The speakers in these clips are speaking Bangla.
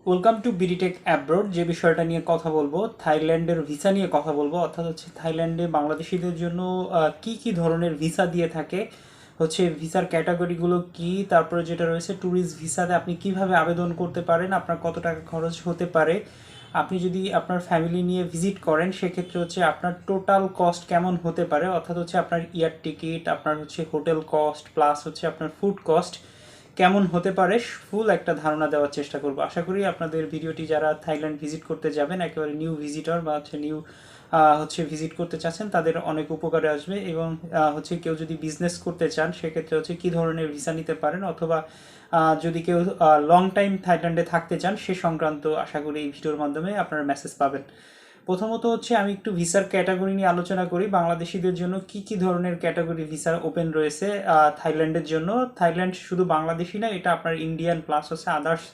Welcome to BDTech abroad. যে বিষয়টা নিয়ে কথা বলবো, থাইল্যান্ডের ভিসা নিয়ে কথা বলবো। অর্থাৎ থাইল্যান্ডে বাংলাদেশিদের জন্য কি কি ধরনের ভিসা দিয়ে থাকে, ভিসার ক্যাটাগরিগুলো কি, তারপরে যেটা রয়েছে ট্যুরিস্ট ভিসাতে আপনি কিভাবে আবেদন করতে পারেন, আপনার কত টাকা খরচ হতে পারে, আপনি যদি আপনার ফ্যামিলি নিয়ে ভিজিট করেন সেক্ষেত্রে আপনার টোটাল কস্ট কেমন হতে পারে, অর্থাৎ আপনার এয়ার টিকিট, আপনার হোটেল কস্ট প্লাস আপনার ফুড কস্ট কেমন হতে পারে, ফুল একটা ধারণা দেওয়ার চেষ্টা করব। আশা করি আপনাদের ভিডিওটি যারা থাইল্যান্ড ভিজিট করতে যাবেন, একেবারে নিউ ভিজিটর বা নিউ ভিজিট করতে চাচ্ছেন, তাদের অনেক উপকারে আসবে। এবং কেউ যদি বিজনেস করতে চান সেক্ষেত্রে কি ধরনের ভিসা নিতে পারেন, অথবা যদি কেউ লং টাইম থাইল্যান্ডে থাকতে চান সে সংক্রান্ত আশা করি এই ভিডিওর মাধ্যমে আপনারা মেসেজ পাবেন। প্রথমত আমি একটু ভিসার ক্যাটাগরি নিয়ে আলোচনা করি। বাংলাদেশিদের জন্য কি কি ধরনের ক্যাটাগরি ভিসা ওপেন রয়েছে থাইল্যান্ডের জন্য। থাইল্যান্ড শুধু বাংলাদেশি না, এটা আপনার ইন্ডিয়ান প্লাস আদার্স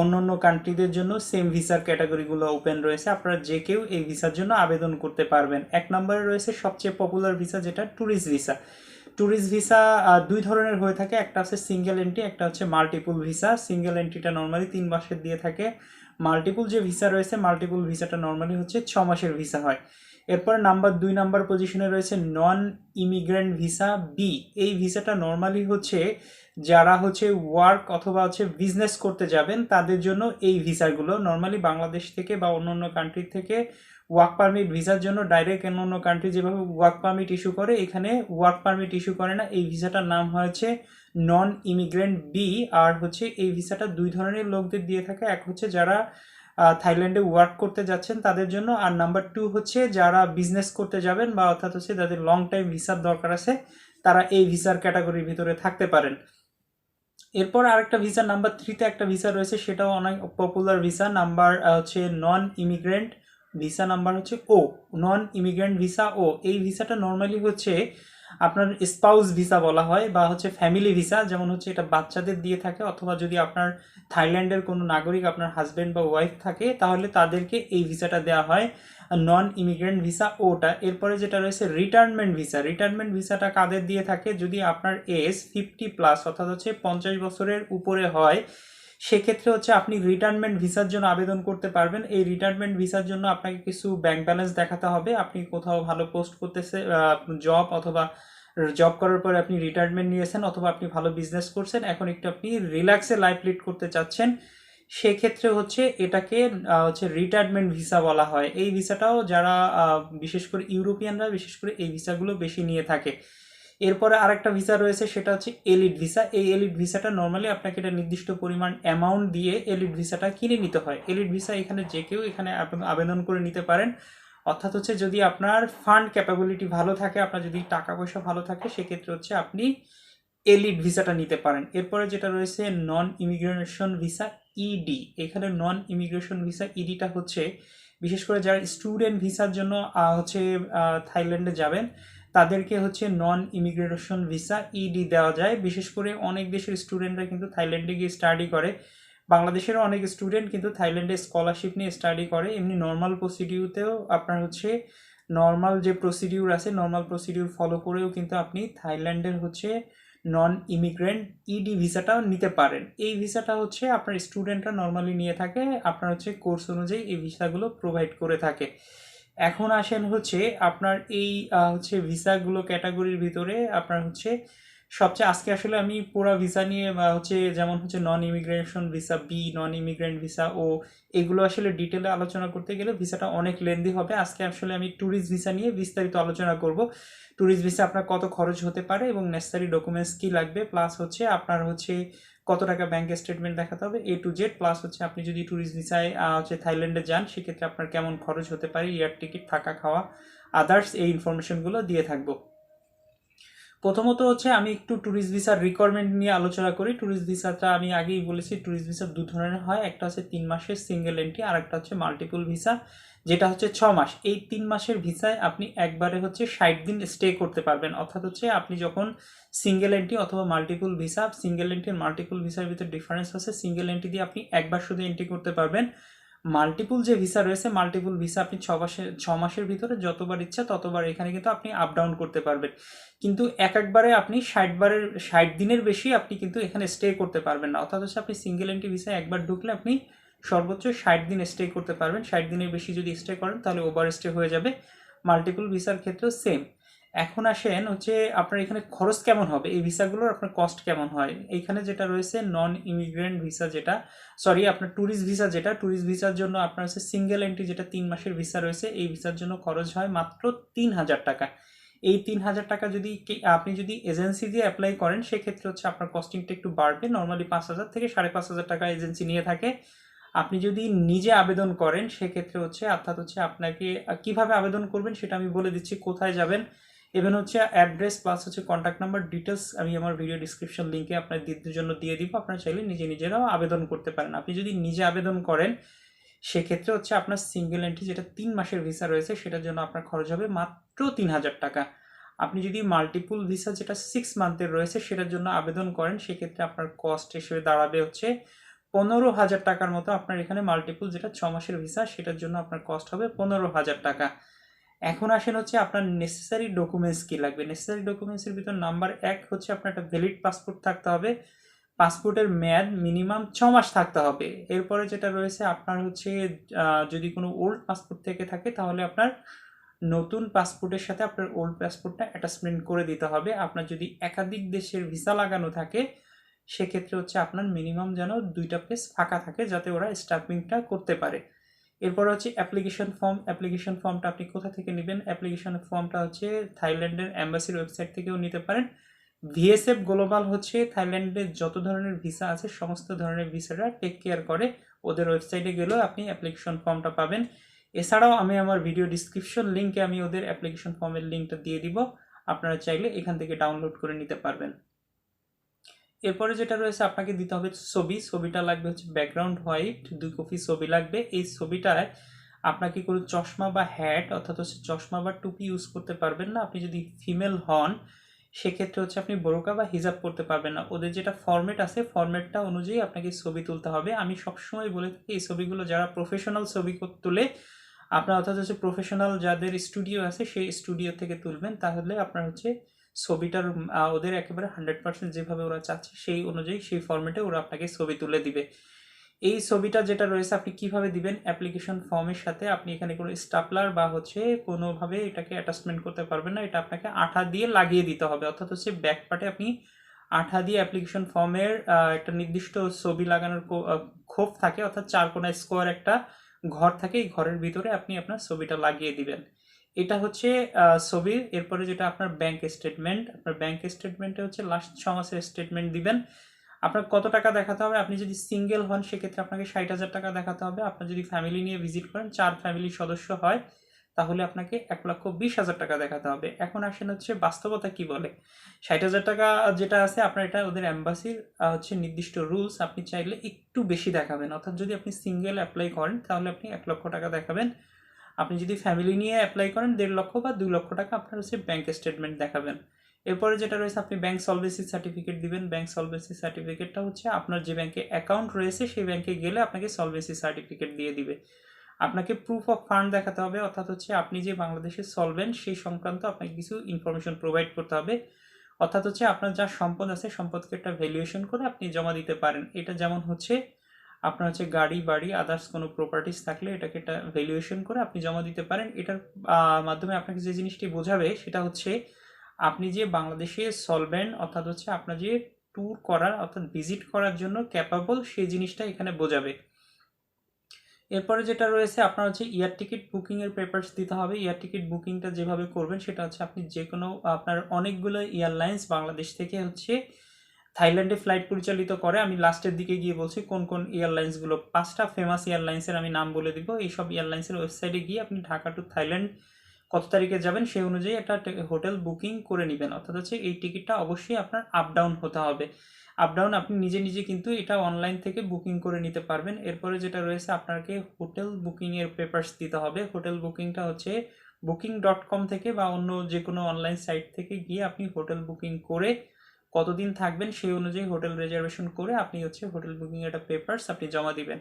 অন্য অন্য কান্ট্রিদের জন্য সেম ভিসার ক্যাটাগরিগুলো ওপেন রয়েছে। আপনারা যে কেউ এই ভিসার জন্য আবেদন করতে পারবেন। এক নম্বরে রয়েছে সবচেয়ে পপুলার ভিসা, যেটা ট্যুরিস্ট ভিসা। ট্যুরিস্ট ভিসা দুই ধরনের হয়ে থাকে, একটা হচ্ছে সিঙ্গেল এন্ট্রি, একটা হচ্ছে মাল্টিপুল ভিসা। সিঙ্গেল এন্ট্রিটা নর্মালি 3 মাসের দিয়ে থাকে। মাল্টিপুল যে ভিসা রয়েছে, মাল্টিপুল ভিসাটা নর্মালি 6 মাসের ভিসা হয়। এরপর দুই নাম্বার পজিশনে রয়েছে নন ইমিগ্রেন্ট ভিসা বি। এই ভিসাটা নর্মালি যারা ওয়ার্ক অথবা বিজনেস করতে যাবেন তাদের জন্য এই ভিসাগুলো নর্মালি বাংলাদেশ থেকে বা অন্য অন্য কান্ট্রি থেকে ওয়ার্ক পারমিট ভিসার জন্য ডাইরেক্ট অন্য অন্য কান্ট্রি যেভাবে ওয়ার্ক পারমিট ইস্যু করে, এখানে ওয়ার্ক পারমিট ইস্যু করে না। এই ভিসাটার নাম হয়েছে নন ইমিগ্রেন্ট বি। আর এই ভিসাটা দুই ধরনের লোকদের দিয়ে থাকে। এক যারা থাইল্যান্ডে ওয়ার্ক করতে যাচ্ছেন তাদের জন্য, আর নাম্বার 2 যারা বিজনেস করতে যাবেন বা অর্থাৎ যাদের লং টাইম ভিসার দরকার আছে, তারা এই ভিসার ক্যাটাগরির ভিতরে থাকতে পারেন। এরপর আরেকটা ভিসা নাম্বার 3-তে একটা ভিসা রয়েছে, সেটাও অনেক popular visa. Number non immigrant visa, number O non immigrant visa O. এই ভিসাটা নর্মালি আপনার স্পাউস ভিসা বলা হয় বা ফ্যামিলি ভিসা। যেমন এটা বাচ্চাদের দিয়ে থাকে, অথবা যদি আপনার থাইল্যান্ডের কোনো নাগরিক আপনার হাজবেন্ড বা ওয়াইফ থাকে তাহলে তাদেরকে এই ভিসাটা দেওয়া হয়, নন ইমিগ্রেন্ট ভিসা ওটা। এরপরে যেটা রয়েছে রিটায়ারমেন্ট ভিসা। রিটায়ারমেন্ট ভিসাটা কাদের দিয়ে থাকে, যদি আপনার এজ 50+ অর্থাৎ 50 বছরের উপরে হয় সেক্ষেত্রে আপনি রিটায়ারমেন্ট ভিসার জন্য আবেদন করতে পারবেন। এই রিটায়ারমেন্ট ভিসার জন্য আপনাকে কিছু ব্যাংক ব্যালেন্স দেখাতে হবে। আপনি কোথাও ভালো পোস্ট করতেছে জব, অথবা জব করার পরে আপনি রিটায়ারমেন্ট নিয়েছেন, অথবা আপনি ভালো বিজনেস করছেন, এখন একটু আপনি রিল্যাক্সে লাইফ লিড করতে চাচ্ছেন, সেক্ষেত্রে এটাকে রিটায়ারমেন্ট ভিসা বলা হয়। এই ভিসাটাও যারা বিশেষ করে ইউরোপিয়ানরা বিশেষ করে এই ভিসাগুলো বেশি নিয়ে থাকে। এরপরে আরেকটা ভিসা রয়েছে, সেটা এলিট ভিসা। এই এলিট ভিসাটা নর্মালি আপনাকে একটা নির্দিষ্ট পরিমাণ অ্যামাউন্ট দিয়ে এলিট ভিসাটা কিনে নিতে হয়। এলিট ভিসা এখানে যে কেউ এখানে আবেদন করে নিতে পারেন। অর্থাৎ যদি আপনার ফান্ড ক্যাপাবিলিটি ভালো থাকে, আপনার যদি টাকা পয়সা ভালো থাকে, সেক্ষেত্রে আপনি এলিট ভিসাটা নিতে পারেন। এরপরে যেটা রয়েছে নন ইমিগ্রেশন ভিসা ইডি। এখানে নন ইমিগ্রেশন ভিসা ইডিটা বিশেষ করে যারা স্টুডেন্ট ভিসার জন্য থাইল্যান্ডে যাবেন তাদেরকে নন ইমিগ্রেশন ভিসা ইডি দেওয়া যায়। বিশেষ করে অনেক দেশের স্টুডেন্টরা কিন্তু থাইল্যান্ডে গিয়ে স্টাডি করে। বাংলাদেশেরও অনেক স্টুডেন্ট কিন্তু থাইল্যান্ডে স্কলারশিপ নিয়ে স্টাডি করে। এমনি নর্মাল প্রসিডিউরতেও আপনার নর্মাল যে প্রসিডিউর আছে, নর্মাল প্রসিডিউর ফলো করেও কিন্তু আপনি থাইল্যান্ডের নন ইমিগ্রেন্ট ইডি ভিসাটাও নিতে পারেন। এই ভিসাটা আপনার স্টুডেন্টরা নর্মালি নিয়ে থাকে, আপনার কোর্স অনুযায়ী এই ভিসাগুলো প্রোভাইড করে থাকে। এখন আসেন আপনার এই ভিসাগুলো ক্যাটাগরির ভিতরে আপনার সবচেয়ে আজকে আসলে আমি পুরো ভিসা নিয়ে বা যেমন non immigration visa B, non immigrant visa O, এগুলো আসলে ডিটেলে আলোচনা করতে গেলে ভিসাটা অনেক লেন্দি হবে। আজকে আসলে আমি ট্যুরিস্ট ভিসা নিয়ে বিস্তারিত আলোচনা করব। ট্যুরিস্ট ভিসা আপনার কত খরচ হতে পারে এবং নেসেসারি ডকুমেন্টস কি লাগবে, প্লাস আপনার কত টাকা ব্যাংক স্টেটমেন্ট দেখাতে হবে, এ টু জেড। প্লাস আপনি যদি ট্যুরিস্ট ভিসায় থাইল্যান্ডে যান সেক্ষেত্রে আপনার কেমন খরচ হতে পারে, এয়ার টিকিট, থাকা খাওয়া, আদার্স, এই ইনফরমেশনগুলো দিয়ে থাকবো। প্রথমত আমি একটু ট্যুরিস্ট ভিসার রিকোয়ারমেন্ট নিয়ে আলোচনা করি। ট্যুরিস্ট ভিসাটা আমি আগেই বলেছি, ট্যুরিস্ট ভিসা দু ধরনের হয়, একটা 3 মাসের সিঙ্গেল এন্ট্রি, আর একটা মাল্টিপল ভিসা, যেটা 6 মাস। এই 3 মাসের ভিসায় আপনি একবারে 60 দিন স্টে করতে পারবেন। অর্থাৎ আপনি যখন সিঙ্গেল এন্ট্রি অথবা multiple visa, single entry multiple ভিসার ভিতরে ডিফারেন্স আছে। সিঙ্গেল এন্ট্রি দিয়ে আপনি একবার শুধু এন্ট্রি করতে পারবেন। মাল্টিপুল যে ভিসা রয়েছে, মাল্টিপুল ভিসা আপনি 6 মাসের ভিতরে যতবার ইচ্ছা ততবার এখানে কিন্তু আপনি আপ ডাউন করতে পারবেন। কিন্তু একবারে আপনি 60 দিনের বেশি আপনি কিন্তু এখানে স্টে করতে পারবেন না। অর্থাৎ আপনি সিঙ্গেল এন্ট্রি ভিসায় একবার ঢুকলে আপনি সর্বোচ্চ 60 দিন স্টে করতে পারবেন। 60 দিনের বেশি যদি স্টে করেন তাহলে ওভার স্টে হয়ে যাবে। মাল্টিপল ভিসার ক্ষেত্রেও সেম। এখন আসেন হচ্ছে আপনার এখানে খরচ কেমন হবে, এই ভিসাগুলোর আপনার কস্ট কেমন হয়। এইখানে যেটা রয়েছে নন ইমিগ্রেন্ট ভিসা, যেটা সরি আপনার ট্যুরিস্ট ভিসা, যেটা ট্যুরিস্ট ভিসার জন্য আপনার হচ্ছে সিঙ্গেল এন্ট্রি যেটা 3 মাসের ভিসা রয়েছে, এই ভিসার জন্য খরচ হয় মাত্র 3000 টাকা। এই 3000 টাকা যদি আপনি যদি এজেন্সি দিয়ে অ্যাপ্লাই করেন সেক্ষেত্রে হচ্ছে আপনার কস্টিংটা একটু বাড়বে। নর্মালি 5000 থেকে 5500 টাকা এজেন্সি নিয়ে থাকে। আপনি যদি নিজে আবেদন করেন সেক্ষেত্রে হচ্ছে অর্থাৎ হচ্ছে আপনাকে কিভাবে আবেদন করবেন সেটা আমি বলে দিচ্ছি, কোথায় যাবেন এবং হচ্ছে অ্যাড্রেস প্লাস হচ্ছে কন্ট্যাক্ট নাম্বার ডিটেলস আমি আমার ভিডিও ডিসক্রিপশন লিঙ্কে আপনার দিদির জন্য দিয়ে দিব। আপনারা চাইলে নিজেরাও আবেদন করতে পারেন। আপনি যদি নিজে আবেদন করেন সেক্ষেত্রে হচ্ছে আপনার সিঙ্গেল এন্ট্রি যেটা 3 মাসের ভিসা রয়েছে সেটার জন্য আপনার খরচ হবে মাত্র 3000 টাকা। আপনি যদি মাল্টিপল ভিসা যেটা 6 মান্থের রয়েছে সেটার জন্য আবেদন করেন সেক্ষেত্রে আপনার কস্ট হিসেবে দাঁড়াবে হচ্ছে 15,000 টাকার মতো। আপনার এখানে মাল্টিপল যেটা 6 মাসের ভিসা সেটার জন্য আপনার কস্ট হবে 15,000 টাকা। এখন আসেন হচ্ছে আপনার নেসেসারি ডকুমেন্টস কি লাগবে। নেসেসারি ডকুমেন্টসের ভিতর নাম্বার 1 হচ্ছে আপনার একটা ভ্যালিড পাসপোর্ট থাকতে হবে। পাসপোর্টের মেয়াদ মিনিমাম 6 মাস থাকতে হবে। এরপরে যেটা রয়েছে আপনার হচ্ছে যদি কোনো ওল্ড পাসপোর্ট থেকে থাকে তাহলে আপনার নতুন পাসপোর্টের সাথে আপনার ওল্ড পাসপোর্টটা অ্যাটাচমেন্ট করে দিতে হবে। আপনার যদি একাধিক দেশের ভিসা লাগানো থাকে সেক্ষেত্রে হচ্ছে আপনার মিনিমাম যেন 2টা পেজ ফাঁকা থাকে যাতে ওরা স্টাম্পিংটা করতে পারে। এরপর হচ্ছে অ্যাপ্লিকেশন ফর্ম। অ্যাপ্লিকেশন ফর্মটা আপনি কোথা থেকে নেবেন, অ্যাপ্লিকেশন ফর্মটা হচ্ছে থাইল্যান্ডের অ্যাম্বাসির ওয়েবসাইট থেকেও নিতে পারেন। ভিএসএফ গ্লোবাল হচ্ছে থাইল্যান্ডের যত ধরনের ভিসা আছে সমস্ত ধরনের ভিসাটা টেক কেয়ার করে। ওদের ওয়েবসাইটে গেলেও আপনি অ্যাপ্লিকেশন ফর্মটা পাবেন। এছাড়াও আমি আমার ভিডিও ডিসক্রিপশন লিঙ্কে আমি ওদের অ্যাপ্লিকেশন ফর্মের লিঙ্কটা দিয়ে দিব, আপনারা চাইলে এখান থেকে ডাউনলোড করে নিতে পারবেন। এরপরে যেটা রয়েছে আপনাকে দিতে হবে ছবিটা লাগবে হচ্ছে ব্যাকগ্রাউন্ড হোয়াইট, 2 কপি ছবি লাগবে। এই ছবিটায় আপনাকে কোনো চশমা বা হ্যাট অর্থাৎ হচ্ছে চশমা বা টুপি ইউজ করতে পারবেন না। আপনি যদি ফিমেল হন সেক্ষেত্রে হচ্ছে আপনি বোরকা বা হিজাব করতে পারবেন না। ওদের যেটা ফরম্যাট আছে ফরম্যাটটা অনুযায়ী আপনাকে ছবি তুলতে হবে। আমি সবসময় বলে থাকি এই ছবিগুলো যারা প্রফেশনাল ছবি তুলে আপনার অর্থাৎ হচ্ছে প্রফেশনাল যাদের স্টুডিও আছে সেই স্টুডিও থেকে তুলবেন, তাহলে আপনার হচ্ছে ছবিটার ওদের একেবারে 100% যেভাবে ওরা চাচ্ছে সেই অনুযায়ী সেই ফরম্যাটে ওরা আপনাকে ছবি তুলে দিবে। এই ছবিটা যেটা রয়েছে আপনি কিভাবে দিবেন, অ্যাপ্লিকেশন ফর্মের সাথে আপনি এখানে কোনো স্টাপলার বা হচ্ছে কোনোভাবে এটাকে অ্যাটাচমেন্ট করতে পারবেন না, এটা আপনাকে আঠা দিয়ে লাগিয়ে দিতে হবে। অর্থাৎ হচ্ছে ব্যাক পার্টে আপনি আঠা দিয়ে অ্যাপ্লিকেশন ফর্মের একটা নির্দিষ্ট ছবি লাগানোর খোপ থাকে, অর্থাৎ 4 কোণা স্কোয়ার একটা ঘর থাকে, এই ঘরের ভিতরে আপনি আপনার ছবিটা লাগিয়ে দিবেন। এটা হচ্ছে ছবি। এরপরে যেটা আপনার ব্যাংক স্টেটমেন্ট, আপনার ব্যাংক স্টেটমেন্টে হচ্ছে লাস্ট 6 মাসের স্টেটমেন্ট দিবেন। আপনার কত টাকা দেখাতে হবে, আপনি যদি সিঙ্গেল হন সেক্ষেত্রে আপনাকে 60,000 টাকা দেখাতে হবে। আপনার যদি ফ্যামিলি নিয়ে ভিজিট করেন 4 ফ্যামিলির সদস্য হয় তাহলে আপনাকে 1,20,000 টাকা দেখাতে হবে। এখন আসেন হচ্ছে বাস্তবতা কি বলে। 60,000 টাকা যেটা আছে আপনার এটা ওদের অ্যাম্বাসির হচ্ছে নির্দিষ্ট রুলস, আপনি চাইলে একটু বেশি দেখাবেন। অর্থাৎ যদি আপনি সিঙ্গেল অ্যাপ্লাই করেন তাহলে আপনি 1,00,000 টাকা দেখাবেন। আপনি যদি ফ্যামিলি নিয়ে অ্যাপ্লাই করেন 1,50,000 বা 2,00,000 টাকা আপনার হচ্ছে ব্যাংক স্টেটমেন্ট দেখাবেন। এরপরে যেটা রয়েছে আপনি ব্যাংক সলভেন্সি সার্টিফিকেট দিবেন। ব্যাংক সলভেন্সি সার্টিফিকেটটা হচ্ছে আপনার যে ব্যাংকে অ্যাকাউন্ট রয়েছে সেই ব্যাংকে গেলে আপনাকে সলভেন্সি সার্টিফিকেট দিয়ে দিবে। আপনাকে প্রুফ অফ ফান্ড দেখাতে হবে, অর্থাৎ হচ্ছে আপনি যে বাংলাদেশে সলভেন্ট সেই সংক্রান্ত আপনাকে কিছু ইনফরমেশন প্রোভাইড করতে হবে। অর্থাৎ হচ্ছে আপনার যা সম্পদ আছে সম্পদকে একটা ভ্যালুয়েশন করে আপনি জমা দিতে পারেন। এটা যেমন হচ্ছে আপনার হচ্ছে গাড়ি বাড়ি আদার্স কোনো প্রপার্টিস থাকলে এটাকে একটা ভ্যালুয়েশন করে আপনি জমা দিতে পারেন। এটার মাধ্যমে আপনাকে যে জিনিসটি বোঝাবে সেটা হচ্ছে আপনি যে বাংলাদেশে সলভেন্ট, অর্থাৎ হচ্ছে আপনার যে ট্যুর করার অর্থাৎ ভিজিট করার জন্য ক্যাপাবল সেই জিনিসটা এখানে বোঝাবে। এরপরে যেটা রয়েছে আপনার হচ্ছে এয়ার টিকিট বুকিংয়ের পেপারস দিতে হবে। এয়ার টিকিট বুকিংটা যেভাবে করবেন সেটা হচ্ছে আপনি যে কোনো আপনার অনেকগুলো এয়ারলাইন্স বাংলাদেশ থেকে হচ্ছে থাইল্যান্ডে ফ্লাইট পরিচালিত করে। আমি লাস্টের দিকে গিয়ে বলছি কোন কোন এয়ারলাইন্সগুলো, 5টা ফেমাস এয়ারলাইন্সের আমি নাম বলে দিব। এইসব এয়ারলাইন্সের ওয়েবসাইটে গিয়ে আপনি ঢাকা টু থাইল্যান্ড কত তারিখে যাবেন সেই অনুযায়ী একটা হোটেল বুকিং করে নেবেন। অর্থাৎ হচ্ছে এই টিকিটটা অবশ্যই আপনার আপ ডাউন হতে হবে। আপ ডাউন আপনি নিজে নিজে কিন্তু এটা অনলাইন থেকে বুকিং করে নিতে পারবেন। এরপরে যেটা রয়েছে আপনাকে হোটেল বুকিংয়ের পেপারস দিতে হবে। হোটেল বুকিংটা হচ্ছে booking.com থেকে বা অন্য যে কোনো অনলাইন সাইট থেকে গিয়ে আপনি হোটেল বুকিং করে কতদিন থাকবেন সেই অনুযায়ী হোটেল রিজার্ভেশন করে আপনি হচ্ছে হোটেল বুকিং একটা পেপারস আপনি জমা দিবেন।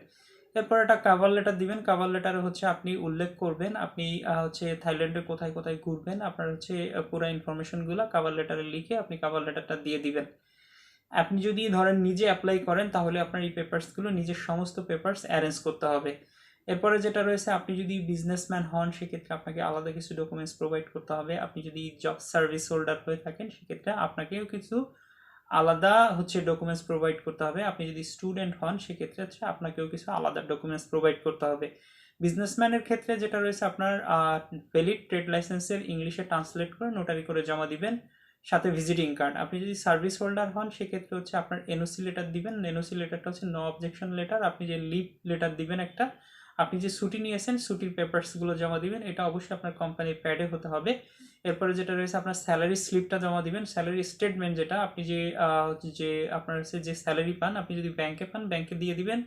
এরপর একটা কাভার লেটার দিবেন। কাভার লেটারে হচ্ছে আপনি উল্লেখ করবেন আপনি হচ্ছে থাইল্যান্ডে কোথায় কোথায় ঘুরবেন, আপনার হচ্ছে পুরো ইনফরমেশনগুলো কাভার লেটারে লিখে আপনি কাভার লেটারটা দিয়ে দিবেন। আপনি যদি ধরেন নিজে অ্যাপ্লাই করেন তাহলে আপনার এই পেপারসগুলো নিজের সমস্ত পেপারস অ্যারেঞ্জ করতে হবে। এরপরে যেটা রয়েছে, আপনি যদি বিজনেসম্যান হন সেক্ষেত্রে আপনাকে আলাদা কিছু ডকুমেন্টস প্রোভাইড করতে হবে। আপনি যদি জব সার্ভিস হোল্ডার হয়ে থাকেন সেক্ষেত্রে আপনাকেও কিছু আলাদা ডকুমেন্টস প্রোভাইড করতে হবে। আপনি যদি স্টুডেন্ট হন সেক্ষেত্রে আপনাকেও কিছু আলাদা ডকুমেন্টস প্রোভাইড করতে হবে। বিজনেসম্যানের ক্ষেত্রে যেটা রয়েছে, আপনার ভ্যালিড ট্রেড লাইসেন্সের ইংলিশে ট্রান্সলেট করে নোটারি করে জমা দিবেন, সাথে ভিজিটিং কার্ড। আপনি যদি সার্ভিস হোল্ডার হন সেক্ষেত্রে আপনার এনওসি লেটার দিবেন। এনওসি লেটারটা নো অবজেকশন লেটার। আপনি যে লিভ লেটার দিবেন একটা, আপনি যে ছুটি নিয়েছেন ছুটির পেপারসগুলো জমা দিবেন, এটা অবশ্যই আপনার কোম্পানির প্যাডে হতে হবে। এরপরে যেটা রয়েছে, আপনার স্যালারি স্লিপটা জমা দিবেন। স্যালারি স্টেটমেন্ট যেটা আপনি যে আপনার যে স্যালারি পান, আপনি যদি ব্যাংকে পান ব্যাংকে দিয়ে দিবেন,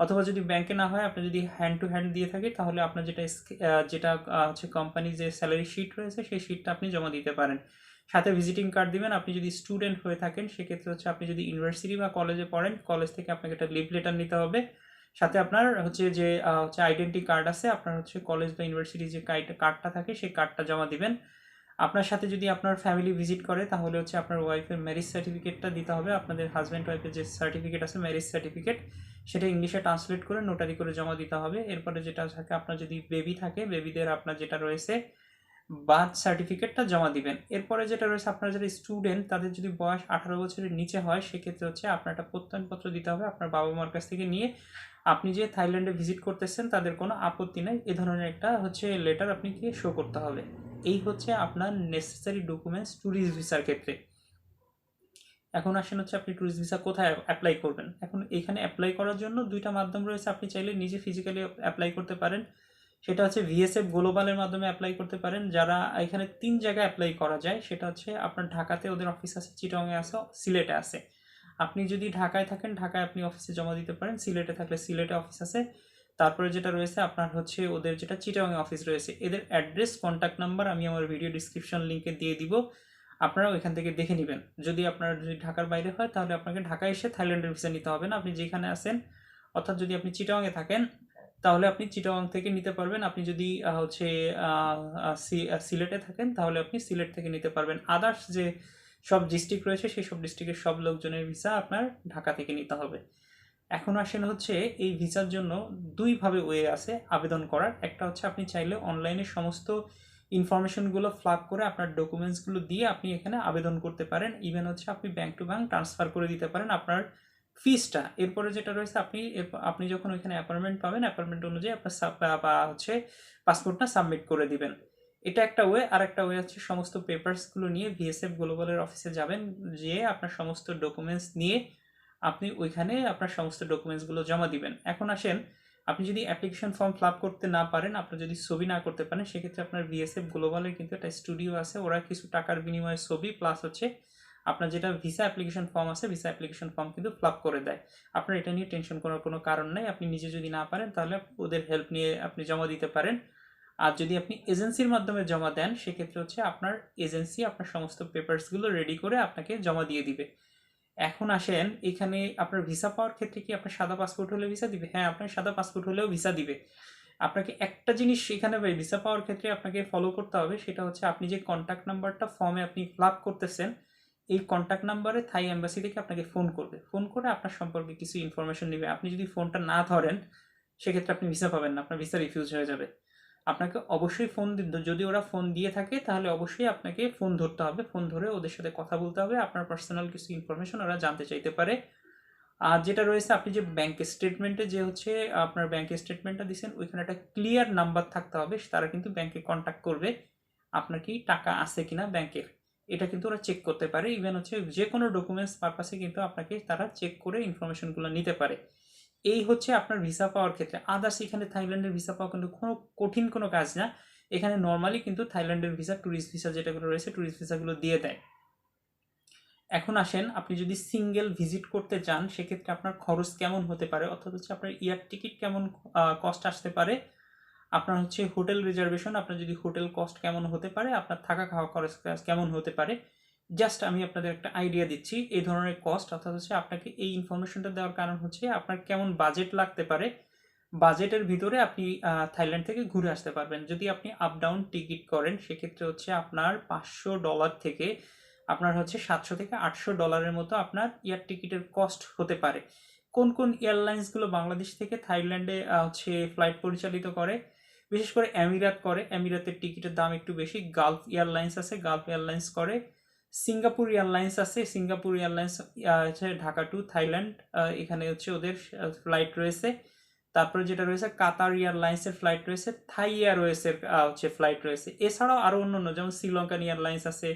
অথবা যদি ব্যাংকে না হয় আপনি যদি হ্যান্ড টু হ্যান্ড দিয়ে থাকে তাহলে আপনার যেটা কোম্পানি যে স্যালারি শিট রয়েছে সেই শিটটা আপনি জমা দিতে পারেন। সাথে ভিজিটিং কার্ড দিবেন। আপনি যদি স্টুডেন্ট হয়ে থাকেন সেক্ষেত্রে আপনি যদি ইউনিভার্সিটি বা কলেজে পড়েন, কলেজ থেকে আপনাকে একটা লিভ লেটার নিতে হবে। সাথে আপনার যে আইডেন্টি কার্ড আছে, আপনার কলেজ বা ইউনিভার্সিটি যে কার্ডটা থাকে সেই কার্ডটা জমা দিবেন। আপনার সাথে যদি আপনার ফ্যামিলি ভিজিট করে তাহলে আপনার ওয়াইফের ম্যারেজ সার্টিফিকেটটা দিতে হবে। আপনাদের হাজব্যান্ড ওয়াইফের যে সার্টিফিকেট আছে ম্যারেজ সার্টিফিকেট, সেটা ইংলিশে ট্রান্সলেট করে নোটারি করে জমা দিতে হবে। এরপরে যেটা থাকে, আপনার যদি বেবি থাকে বেবিদের আপনার যেটা রয়েছে বার্থ সার্টিফিকেটটা জমা দিবেন। এরপরে যেটা রয়েছে, আপনার যারা স্টুডেন্ট তাদের যদি বয়স 18 বছরের নিচে হয় সেক্ষেত্রে আপনার একটা প্রত্যয়নপত্র দিতে হবে আপনার বাবা মার কাছ থেকে নিয়ে। আপনি যে থাইল্যান্ডে ভিজিট করতেছেন তাদের কোনো আপত্তি নাই, এ ধরনের একটা লেটার আপনি গিয়ে শো করতে হবে। এই আপনার নেসেসারি ডকুমেন্টস ট্যুরিস্ট ভিসার ক্ষেত্রে। এখন আসেন আপনি ট্যুরিস্ট ভিসা কোথায় অ্যাপ্লাই করবেন। এখন এখানে অ্যাপ্লাই করার জন্য দুইটা মাধ্যম রয়েছে। আপনি চাইলে নিজে ফিজিক্যালি অ্যাপ্লাই করতে পারেন, সেটা ভিএসএফ গ্লোবালের মাধ্যমে অ্যাপ্লাই করতে পারেন। যারা এখানে 3 জায়গায় অ্যাপ্লাই করা যায়, সেটা আপনার ঢাকাতে ওদের অফিস আছে, চিটাগংয়ে আছে, সিলেটে আছে। আপনি যদি ঢাকায় থাকেন ঢাকায় আপনি অফিসে জমা দিতে পারেন, সিলেটে থাকলে সিলেটে অফিস আছে। তারপরে যেটা রয়েছে আপনার ওদের যেটা চিটাগং অফিস রয়েছে, এদের অ্যাড্রেস কন্ট্যাক্ট নাম্বার আমি আমার ভিডিও ডিসক্রিপশন লিঙ্কে দিয়ে দিব, আপনারা ওইখান থেকে দেখে নেবেন। যদি ঢাকার বাইরে হয় তাহলে আপনাকে ঢাকায় এসে থাইল্যান্ডের ভিসা নিতে হবে না, আপনি যেখানে আছেন। অর্থাৎ যদি আপনি চিটাগংয়ে থাকেন তাহলে আপনি চিটাগং থেকে নিতে পারবেন। আপনি যদি সিলেটে থাকেন তাহলে আপনি সিলেট থেকে নিতে পারবেন। আদার্স যে সব ডিস্ট্রিক্ট রয়েছে সেই সব ডিস্ট্রিক্টের সব লোকজনের ভিসা আপনার ঢাকা থেকে নিতে হবে। এখন আসেন এই ভিসার জন্য দুইভাবে ওয়ে আছে আবেদন করার। একটা আপনি চাইলে অনলাইনে সমস্ত ইনফরমেশনগুলো ফ্লাপ করে আপনার ডকুমেন্টসগুলো দিয়ে আপনি এখানে আবেদন করতে পারেন। ইভেন আপনি ব্যাংক টু ব্যাংক ট্রান্সফার করে দিতে পারেন আপনার ফিসটা। এরপরে যেটা রয়েছে, আপনি যখন ওইখানে অ্যাপয়েন্টমেন্ট পাবেন, অ্যাপয়েন্টমেন্ট অনুযায়ী আপনার পাসপোর্টটা সাবমিট করে দিবেন। এটা একটা ওয়ে। আর একটা ওয়ে সমস্ত পেপারসগুলো নিয়ে ভিএসএফ গ্লোবালের অফিসে যাবেন, যেয়ে আপনার সমস্ত ডকুমেন্টস নিয়ে আপনি ওইখানে আপনার সমস্ত ডকুমেন্টসগুলো জমা দিবেন। এখন আসেন, আপনি যদি অ্যাপ্লিকেশন ফর্ম ফিল আপ করতে না পারেন, আপনি যদি ছবি না করতে পারেন, সেক্ষেত্রে আপনার ভিএসএফ গ্লোবালের কিন্তু একটা স্টুডিও আছে, ওরা কিছু টাকার বিনিময়ে ছবি প্লাস আপনার যেটা ভিসা অ্যাপ্লিকেশন ফর্ম আছে ভিসা অ্যাপ্লিকেশন ফর্ম কিন্তু ফিল আপ করে দেয়। আপনার এটা নিয়ে টেনশন করার কোনো কারণ নেই। আপনি নিজে যদি না পারেন তাহলে ওদের হেল্প নিয়ে আপনি জমা দিতে পারেন। আর যদি আপনি এজেন্সির মাধ্যমে জমা দেন সেক্ষেত্রে আপনার এজেন্সি আপনার সমস্ত পেপারসগুলো রেডি করে আপনাকে জমা দিয়ে দিবে। এখন আসেন, এখানে আপনার ভিসা পাওয়ার ক্ষেত্রে কি আপনার সাদা পাসপোর্ট হলে ভিসা দিবে? হ্যাঁ, আপনার সাদা পাসপোর্ট হলেও ভিসা দিবে। আপনাকে একটা জিনিস এখানে ভিসা পাওয়ার ক্ষেত্রে আপনাকে ফলো করতে হবে, সেটা আপনি যে কন্ট্যাক্ট নাম্বারটা ফর্মে আপনি ফিল আপ করতেছেন, এই কন্ট্যাক্ট নাম্বারে থাই এম্বাসি থেকে আপনাকে ফোন করবে। ফোন করে আপনার সম্পর্কে কিছু ইনফরমেশন নেবে। আপনি যদি ফোনটা না ধরেন সেক্ষেত্রে আপনি ভিসা পাবেন না, আপনার ভিসা রিফিউজ হয়ে যাবে। আপনাকে অবশ্যই ফোন যদি ওরা ফোন দিয়ে থাকে তাহলে অবশ্যই আপনাকে ফোন ধরতে হবে। ফোন ধরে ওদের সাথে কথা বলতে হবে, আপনার পার্সোনাল কিছু ইনফরমেশন ওরা জানতে চাইতে পারে। আর যেটা রয়েছে, আপনি যে ব্যাংক স্টেটমেন্টে যে আপনার ব্যাংক স্টেটমেন্টটা দিচ্ছেন ওইখানে একটা ক্লিয়ার নাম্বার থাকতে হবে, তারা কিন্তু ব্যাংকে কন্ট্যাক্ট করবে আপনার কি টাকা আছে কিনা ব্যাংকের, এটা কিন্তু ওরা চেক করতে পারে। ইভেন যে কোনো ডকুমেন্টস পারপাসে কিন্তু আপনাকে তারা চেক করে ইনফরমেশনগুলো নিতে পারে। এই আপনার ভিসা পাওয়ার ক্ষেত্রে। আদার্স এখানে থাইল্যান্ডের ভিসা পাওয়া কিন্তু কোনো কঠিন কোনো কাজ না। এখানে নর্মালি কিন্তু থাইল্যান্ডের ভিসা, ট্যুরিস্ট ভিসা যেটাগুলো রয়েছে ট্যুরিস্ট ভিসাগুলো দিয়ে দেয়। এখন আসেন, আপনি যদি সিঙ্গেল ভিজিট করতে চান সেক্ষেত্রে আপনার খরচ কেমন হতে পারে, অর্থাৎ আপনার এয়ার টিকিট কেমন কস্ট আসতে পারে, আপনার হোটেল রিজার্ভেশন, আপনার যদি হোটেল কস্ট কেমন হতে পারে, আপনার থাকা খাওয়া খরচ কেমন হতে পারে, জাস্ট আমি আপনাদের একটা আইডিয়া দিচ্ছি এই ধরনের কস্ট। অর্থাৎ আপনাকে এই ইনফরমেশনটা দেওয়ার কারণ আপনার কেমন বাজেট লাগতে পারে, বাজেটের ভিতরে আপনি থাইল্যান্ড থেকে ঘুরে আসতে পারবেন। যদি আপনি আপ ডাউন টিকিট করেন সেক্ষেত্রে আপনার $500 থেকে আপনার হচ্ছে $700 থেকে $800 মতো আপনার এয়ার টিকিটের কস্ট হতে পারে। কোন কোন এয়ারলাইন্সগুলো বাংলাদেশ থেকে থাইল্যান্ডে হচ্ছে ফ্লাইট পরিচালিত করে? বিশেষ করে এমিরাত করে, এমিরাতের টিকিটের দাম একটু বেশি। গালফ এয়ারলাইন্স আছে, গালফ এয়ারলাইন্স করে। সিঙ্গাপুর এয়ারলাইন্স আছে, সিঙ্গাপুর এয়ারলাইন্স হচ্ছে ঢাকা টু থাইল্যান্ড, এখানে হচ্ছে ওদের ফ্লাইট রয়েছে। তারপরে যেটা রয়েছে কাতার এয়ারলাইন্সের ফ্লাইট রয়েছে, থাই এয়ারওয়েজের হচ্ছে ফ্লাইট রয়েছে। এছাড়াও আরও অন্যান্য যেমন শ্রীলঙ্কান এয়ারলাইন্স আছে,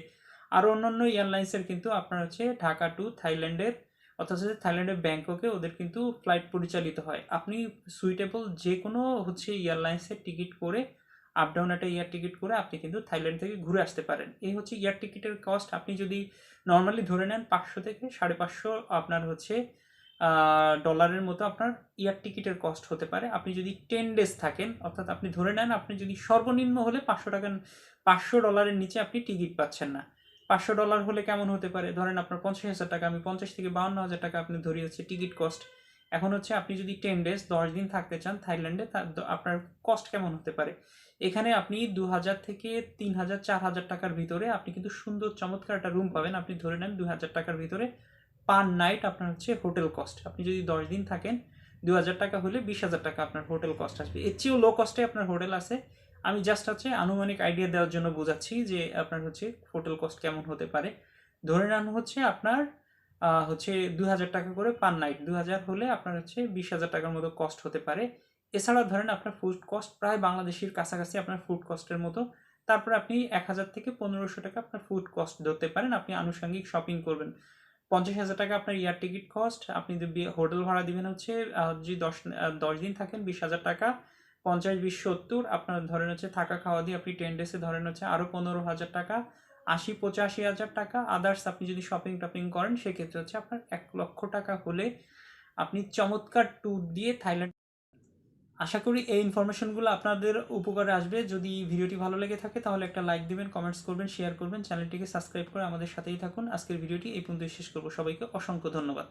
আরও অন্যান্য এয়ারলাইন্সের কিন্তু আপনার হচ্ছে ঢাকা টু থাইল্যান্ডের অথচ থাইল্যান্ডের ব্যাংককে ওদের কিন্তু ফ্লাইট পরিচালিত হয়। আপনি সুইটেবল যে কোনো হচ্ছে এয়ারলাইন্সের টিকিট করে আপ ডাউন একটা এয়ার টিকিট করে আপনি কিন্তু থাইল্যান্ড থেকে ঘুরে আসতে পারেন। এই হচ্ছে এয়ার টিকিটের কস্ট। আপনি যদি নর্মালি ধরে নেন 500 থেকে 550 আপনার হচ্ছে ডলারের মতো আপনার এয়ার টিকিটের কস্ট হতে পারে। আপনি যদি 10 ডেজ থাকেন, অর্থাৎ আপনি ধরে নেন আপনি যদি সর্বনিম্ন হলে $500 নিচে আপনি টিকিট পাচ্ছেন না। $500 হলে কেমন হতে পারে? ধরেন আপনার 50,000 টাকা, আমি 50 থেকে 52,000 টাকা আপনি ধরি হচ্ছে টিকিট কস্ট। এখন হচ্ছে আপনি যদি 10 ডেজ 10 দিন থাকতে চান থাইল্যান্ডে, আপনার কস্ট কেমন হতে পারে? এখানে আপনি 2,000 থেকে 3,000 4,000 টাকার ভিতরে আপনি কিন্তু সুন্দর চমৎকার একটা রুম পাবেন। আপনি ধরে নেন 2,000 টাকার ভিতরে পার নাইট আপনার হচ্ছে হোটেল কস্ট। আপনি যদি 10 দিন থাকেন 2,000 টাকা হলে 20,000 টাকা আপনার হোটেল কস্ট আসবে। এর চেয়েও লো কস্টে আপনার হোটেল আছে। আমি জাস্ট হচ্ছে আনুমানিক আইডিয়া দেওয়ার জন্য বোঝাচ্ছি যে আপনার হচ্ছে হোটেল কস্ট কেমন হতে পারে। ধরে নেন হচ্ছে আপনার হচ্ছে 2,000 টাকা করে পার নাইট, 2,000 হলে আপনার হচ্ছে 20,000 টাকার মতো কস্ট হতে পারে। এছাড়াও ধরেন আপনার ফুড কস্ট প্রায় বাংলাদেশের কাছাকাছি আপনার ফুড কস্টের মতো। তারপরে আপনি 1,000 থেকে 1,500 টাকা আপনার ফুড কস্ট ধরতে পারেন। আপনি আনুষঙ্গিক শপিং করবেন। 50,000 টাকা আপনার এয়ার টিকিট কস্ট। আপনি যদি হোটেল ভাড়া দিবেন হচ্ছে যদি 10 দিন থাকেন 20,000 টাকা। 50 20 70 আপনার ধরেন হচ্ছে থাকা খাওয়া দিয়ে আপনি 10 ডেসে ধরেন হচ্ছে আরও 15,000 টাকা। 80 85,000 টাকা। আদার্স আপনি যদি শপিং টপিং করেন সেক্ষেত্রে হচ্ছে আপনার 1,00,000 টাকা হলে আপনি চমৎকার ট্যুর দিয়ে থাইল্যান্ড। আশা করি এই ইনফরমেশনগুলো আপনাদের উপকারে আসবে। যদি ভিডিওটি ভালো লেগে থাকে তাহলে একটা লাইক দিবেন, কমেন্টস করবেন, শেয়ার করবেন, চ্যানেলটিকে সাবস্ক্রাইব করে আমাদের সাথেই থাকুন। আজকের ভিডিওটি এই পর্যন্তই শেষ করব। সবাইকে অসংখ্য ধন্যবাদ।